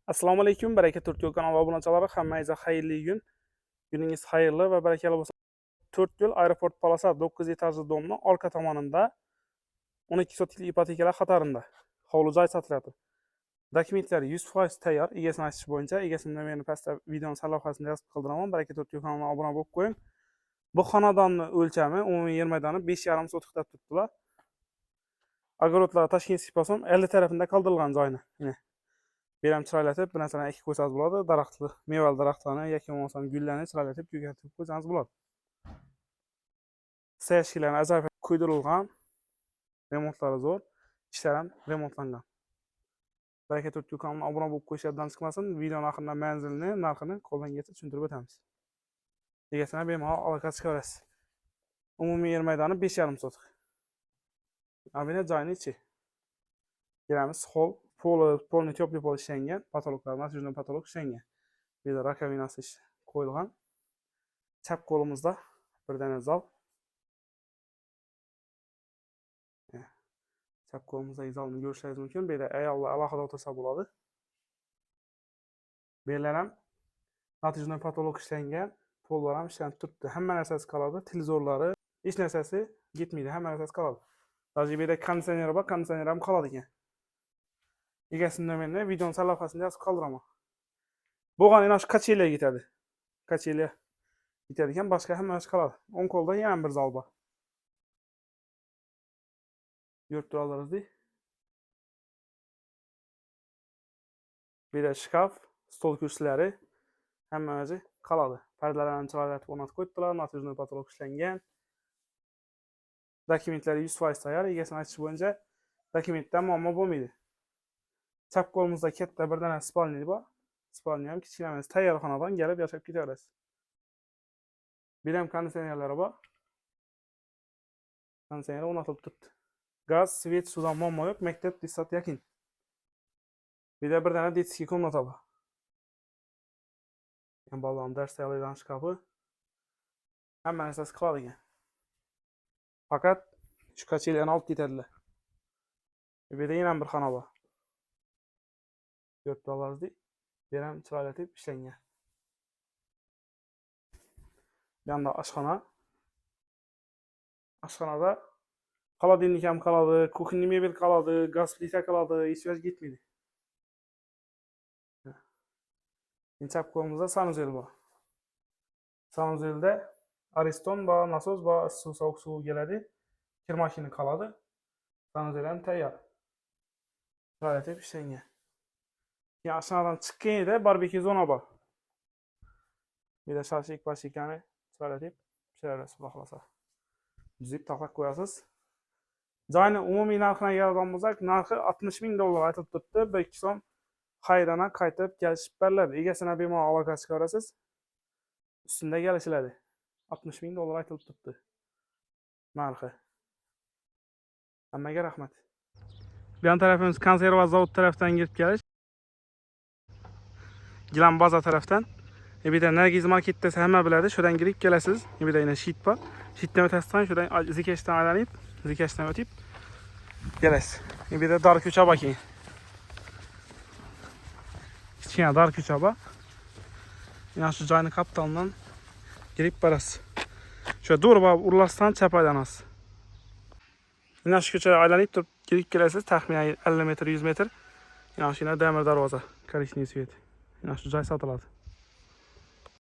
Assalomu alaykum, Baraka Turk kanali obunachilari, hammangizga xayrli kun. Kuningiz xayrli va barakali bo'lsin. 4 yo'l aeroport polasa 9 etajli domning orqa tomonida 12 sotixlik ipotekalar qatorida hovli joy sotilyapti. Dokumentlari 100% tayyor. Egasini aytish bo'yicha, egasini nomerini pastda videoning sarlavhasida yozib qoldiraman. Baraka Turk kanaliga obuna bo'lib qo'ying. Bu xonadonning o'lchami umumiy yer maydoni 5,5 sotik deb turibdilar. Огородlar Toshkent Sipasum 50 tarafında qoldirilgan joyni. Beram chiroylatib, bir narsalarni ekib qo'ysangiz bo'ladi. Daraxtli, mevali daraxtlarni yoki bo'lmasam gullarni chiroylatib ko'kartib qo'ysangiz bo'ladi. Sayashkilarni ajoyib quydirilgan, remontlari zo'r, ishlar ham remontlangan. Baraka Turk kanaliga obuna bo'lib qo'yishdan chiqmasin, videoning oxirida manzilni, narxini qo'ldan kelsa tushuntirib o'tamiz. Egasini bemalol aloqa chiqarasiz. Umumiy yer maydoni 5,5 sotik. Abina joyni ichi. Kiramiz, hol polni teplый pol ishlangan, patologlar, natijada patolog ishlangan. Bu yerda rakovinasi qo'yilgan. Chap qo'limizda bir dona zal. Chap qo'limizdagi zalni ko'rishingiz mumkin. Bu yerda ayollar alohida o'tirsa bo'ladi. Bu yerlar ham natijada patolog ishlangan, pollar ham ishlanib turibdi. Hamma narsasi qoladi, televizorlari, hech narsasi ketmaydi, hamma narsasi qoladi. Hozir bu yerda konditsioner bor, konditsioner ham qoladi ekan. Egasini nomerini videoning sarlavhasida yozib qoldiraman. Bo'lgan yana shu kacheliya ketadi. Kacheliya ketadi ekan, boshqa hamma narsa qoladi. O'ng qo'lda yana bir zal bor. Yurib turalaringiz. Bu yerda shkaf, stol kursilari hammasi qoladi. Pardalarni chiroylatib o'rnatib qo'yibdilar, natijada patolog ishlangan. Dokumentlari 100% tayyor. Egasini aytish bo'yicha dokumentda muammo bo'lmaydi. Chap qo'limizda katta bir dona spalniy bor. Spalniy ham kichkina emas, tayyor xonadan kelib yashab ketaverasiz. Bu ham konditsionerlari bor. Konditsioner o'rnatilib turibdi. Gaz, svet, suvdan muammo yo'q, maktab dissat yaqin. Bu yerda bir dona detskiy komnata bor. Bolalarning dars tayyorlaydigan shkafi. Hamma narsasi qoladi ekan. Faqat shu kacheliyani olib ketadilar. Bu yerda yana bir xona bor. $4. Bu ham chiroylatib ishlangan. Bu yerda oshxona. Oshxonada холодильник ham qoladi, kuxniy mebel qoladi, gaz plita qoladi, hech narsa ketmaydi. Chap qo'limizda sanuzel bor. Sanuzelda Ariston bor, nasos bor, suv sovuq suv keladi. Kir mashina qoladi. Sanuzel ham tayyor. Chiroylatib ishlangan. Keyin oshxonadan chiqqanda barbekyu zona bor. Bu yerda shashlik pashlikani chiroylatib pishirasiz, xudo xolasa. Düzib taqlab qo'yasiz. Joyni umumiy narxini keladigan bo'lsak, narxi $60,000 aytilib turibdi. 1-2 so'm xayrana qaytib kelishib beriladi. Egasini bemalol aloqa chiqarasiz. Ustida kelishiladi. $60,000 aytilib turibdi. Narxi. Hammaga rahmat. Bu yon tarafimiz konserva zavod tarafdan kirib kelish. Gilam baza tarafdan. Bu yerda Nargiz marketda hamma biladi, shundan kirib kelasiz. Bu yerda yana shit bor. Shitdan o'tasizdan shundan zikashdan aylanib, zikashdan o'tib kelasiz. Bu yerda dar ko'cha bor keyin. Kichkina dar ko'cha bor. Yana shu joyni kapitalidan kirib borasiz. Shu doğru borib urlasdan chap aylanasiz. Yana shu ko'chaga aylanib turib kirib kelasiz, taxminan 50 metr, 100 metr. Yana shu demir darvoza, korичневый svet. Yana shu joy sotiladi.